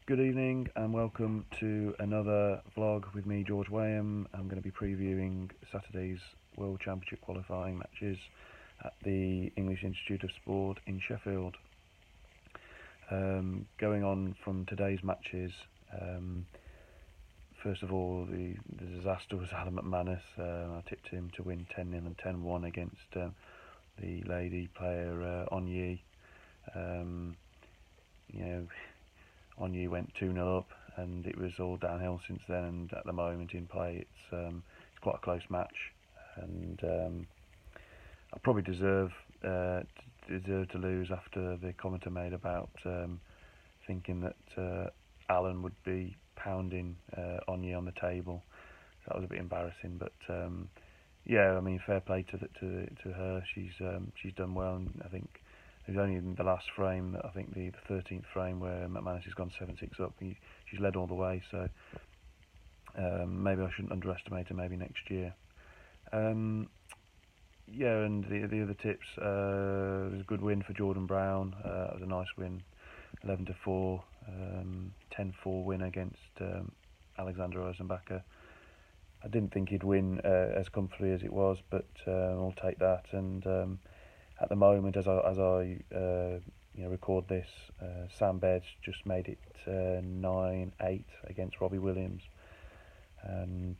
Good evening and welcome to another vlog with me, George Waham. I'm going to be previewing Saturday's World Championship qualifying matches at the English Institute of Sport in Sheffield. Going on from today's matches, first of all, the disaster was Alan McManus. I tipped him to win 10-0 and 10-1 against the lady player Onyi. Um, you know, Onyi went 2-0 up, and it was all downhill since then. And at the moment in play, it's quite a close match, and I probably deserve to lose after the commenter made about thinking that Alan would be pounding Onyi on the table. So that was a bit embarrassing, but yeah, I mean, fair play to her. She's done well, and I think it was only in the last frame, I think the 13th frame, where McManus has gone 7-6 up. She's led all the way, so maybe I shouldn't underestimate her. Maybe next year. Yeah, and the other tips, it was a good win for Jordan Brown. It was a nice win, 11-4, 10-4 win against Alexander Rosenbacher. I didn't think he'd win as comfortably as it was, but I'll take that. And at the moment, as I record this, Sam Baird just made it 9-8 against Robbie Williams, and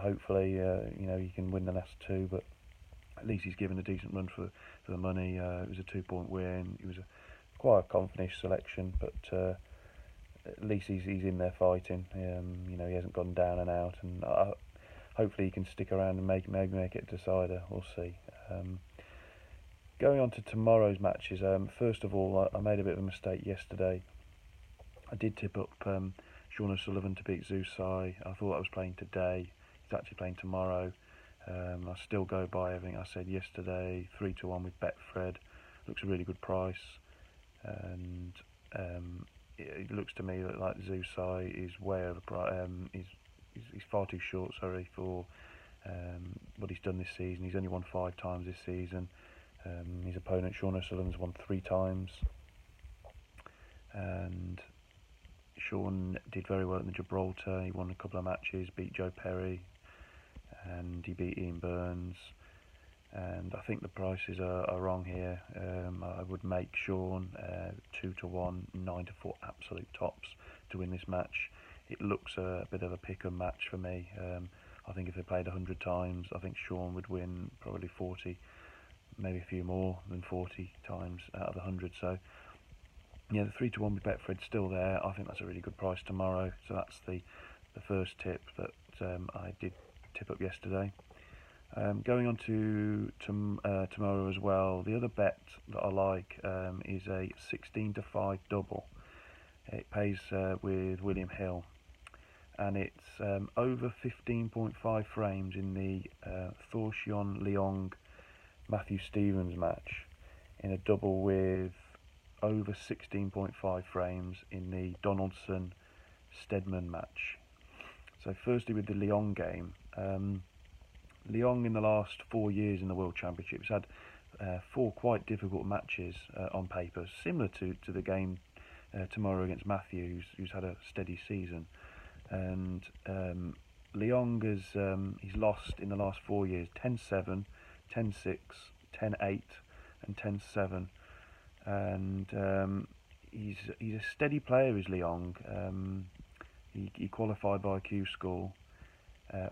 hopefully he can win the last two. But at least he's given a decent run for the money. It was a 2-point win. It was quite a confident selection, but at least he's in there fighting. He hasn't gone down and out, and hopefully he can stick around and maybe make it a decider. We'll see. Going on to tomorrow's matches, first of all, I made a bit of a mistake yesterday. I did tip up Sean O'Sullivan to beat Zusai. I thought I was playing today. He's actually playing tomorrow. I still go by everything I said yesterday. 3-1 with Betfred. Looks a really good price, and it looks to me like Zusai is way over. He's far too short. Sorry for what he's done this season. He's only won 5 times this season. His opponent Sean O'Sullivan's won 3 times, and Sean did very well in the Gibraltar. He won a couple of matches, beat Joe Perry, and he beat Ian Burns. And I think the prices are wrong here. I would make Sean 2-1, 9-4 absolute tops to win this match. It looks a bit of a pick 'em match for me. I think if they played 100 times, I think Sean would win probably 40, maybe a few more than 40 times out of the 100. So yeah, the 3-1 with Betfred's still there. I think that's a really good price tomorrow. So that's the first tip that I did tip up yesterday. Going on to tomorrow as well, the other bet that I like is a 16-5 double. It pays with William Hill, and it's over 15.5 frames in the Thorxion Leong Matthew Stevens match, in a double with over 16.5 frames in the Donaldson Stedman match. So firstly with the Leong game, Leong in the last 4 years in the World Championships had 4 quite difficult matches on paper, similar to the game tomorrow against Matthew, who's had a steady season. And Leong he's lost in the last 4 years 10-7, 10-6, 10-8, and 10-7. And he's a steady player, is Leong. He qualified by a Q score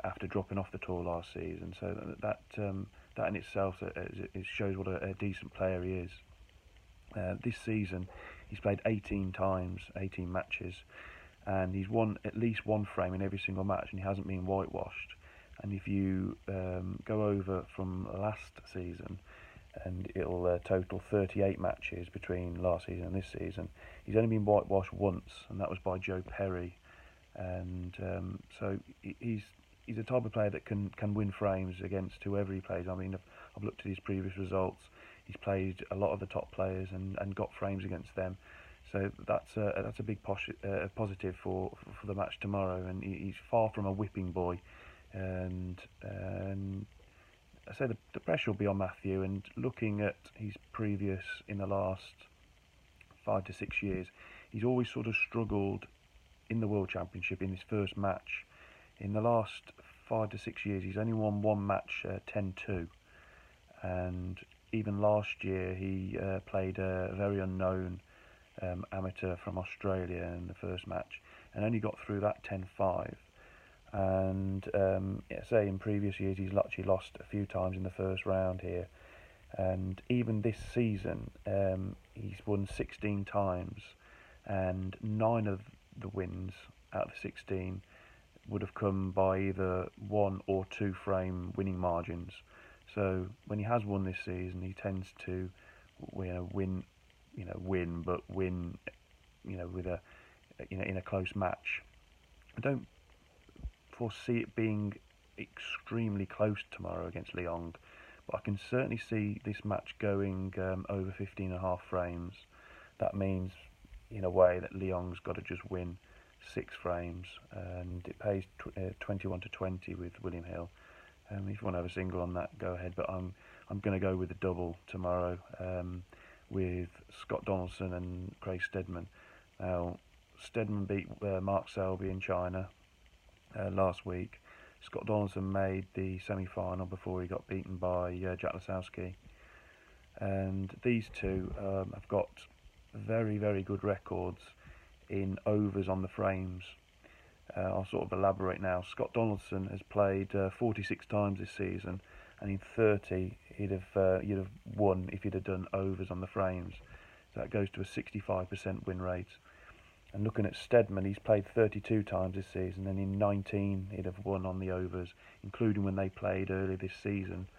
after dropping off the tour last season, so that in itself it shows what a decent player he is. This season he's played 18 times, 18 matches, and he's won at least 1 frame in every single match, and he hasn't been whitewashed. And if you go over from last season, and it'll total 38 matches between last season and this season, he's only been whitewashed once, and that was by Joe Perry. And so he's a type of player that can win frames against whoever he plays. I mean, I've looked at his previous results. He's played a lot of the top players and got frames against them. So that's a big positive for the match tomorrow. And he's far from a whipping boy. And I say the pressure will be on Matthew. And looking at his previous in the last 5 to 6 years, he's always sort of struggled in the World Championship in his first match. In the last 5 to 6 years, he's only won one match 10-2, and even last year he played a very unknown amateur from Australia in the first match and only got through that 10-5. And say in previous years he's actually lost a few times in the first round here, and even this season he's won 16 times, and 9 of the wins out of the 16 would have come by either 1 or 2 frame winning margins. So when he has won this season, he tends to win with a in a close match. I don't foresee it being extremely close tomorrow against Leong, but I can certainly see this match going over 15.5 frames. That means, in a way, that Leong's got to just win 6 frames, and it pays 21-20 with William Hill. If you want to have a single on that, go ahead. But I'm going to go with the double tomorrow with Scott Donaldson and Craig Steadman. Now, Steadman beat Mark Selby in China last week. Scott Donaldson made the semi-final before he got beaten by Jack Lisowski. And these two have got very, very good records in overs on the frames. I'll sort of elaborate now. Scott Donaldson has played 46 times this season, and in 30 you'd have won if he'd have done overs on the frames. So that goes to a 65% win rate. And looking at Steadman, he's played 32 times this season, and in 19 he'd have won on the overs, including when they played earlier this season,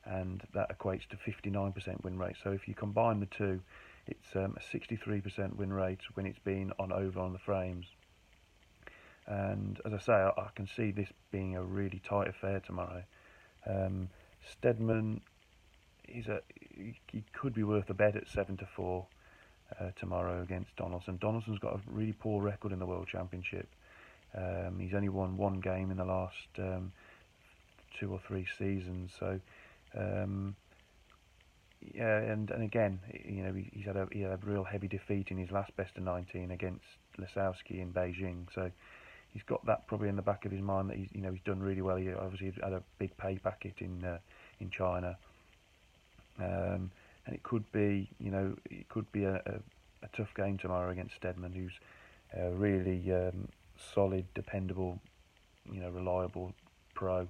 and that equates to 59% win rate. So if you combine the two, it's a 63% win rate when it's been on over on the frames. And as I say, I can see this being a really tight affair tomorrow. Steadman he could be worth a bet at 7-4 tomorrow against Donaldson. Donaldson's got a really poor record in the World Championship. He's only won one game in the last 2 or 3 seasons. So yeah, and again, he's had a real heavy defeat in his last best of 19 against Lisowski in Beijing. So he's got that probably in the back of his mind that he's done really well. He obviously had a big pay packet in China, and it could be a tough game tomorrow against Steadman, who's a really solid, dependable, reliable pro,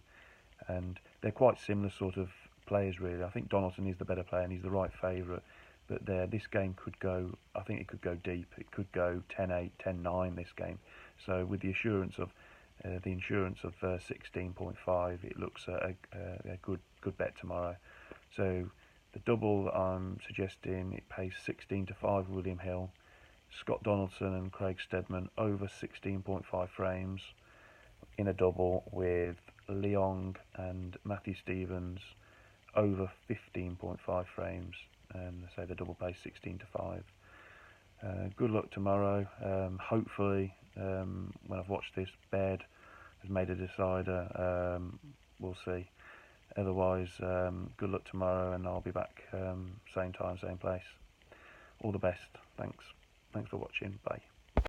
and they're quite similar sort of players really. I think Donaldson is the better player and he's the right favourite, but this game could go. I think it could go deep. It could go 10-8, 10-9 this game. So with the insurance of 16.5, it looks a good bet tomorrow. So the double, I'm suggesting it pays 16-5 William Hill, Scott Donaldson and Craig Steadman over 16.5 frames in a double with Leong and Matthew Stevens over 15.5 frames, and say the double pays 16-5. Good luck tomorrow. Hopefully, when I've watched this, Baird has made a decider. We'll see. Otherwise, good luck tomorrow, and I'll be back same time, same place. All the best. Thanks for watching. Bye.